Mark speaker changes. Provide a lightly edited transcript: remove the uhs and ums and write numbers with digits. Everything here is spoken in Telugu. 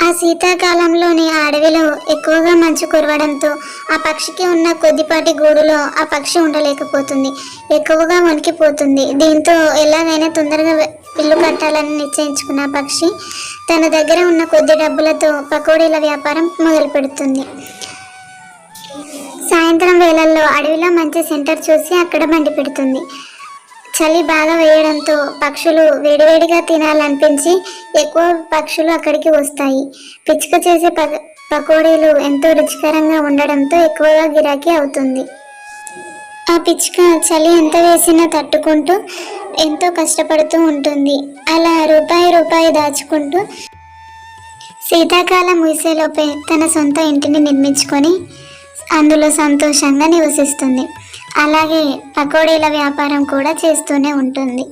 Speaker 1: ఆ శీతాకాలంలోని ఆ అడవిలో ఎక్కువగా మంచు కురవడంతో ఆ పక్షికి ఉన్న కొద్దిపాటి గూడులో ఆ పక్షి ఉండలేకపోతుంది. ఎక్కువగా వణికిపోతుంది. దీంతో ఎలాగైనా తొందరగా ఇల్లు కట్టాలని నిశ్చయించుకున్న ఆ పక్షి తన దగ్గర ఉన్న కొద్ది డబ్బులతో పకోడీల వ్యాపారం మొదలు పెడుతుంది. సాయంత్రం వేళల్లో అడవిలో మంచి సెంటర్ చూసి అక్కడ బండి పెడుతుంది. చలి బాగా వేయడంతో పక్షులు వేడివేడిగా తినాలనిపించి ఎక్కువ పక్షులు అక్కడికి వస్తాయి. పిచ్చుక చేసే పకోడీలు ఎంతో రుచికరంగా ఉండడంతో ఎక్కువగా గిరాకీ అవుతుంది. ఆ పిచ్చుక చలి ఎంత వేసినా తట్టుకుంటూ ఎంతో కష్టపడుతూ ఉంటుంది. అలా రూపాయి దాచుకుంటూ శీతాకాలం ముగిసేలోపే తన సొంత ఇంటిని నిర్మించుకొని అందులో సంతోషంగా నివసిస్తుంది. అలాగే పకోడీల వ్యాపారం కూడా చేస్తూనే ఉంటుంది.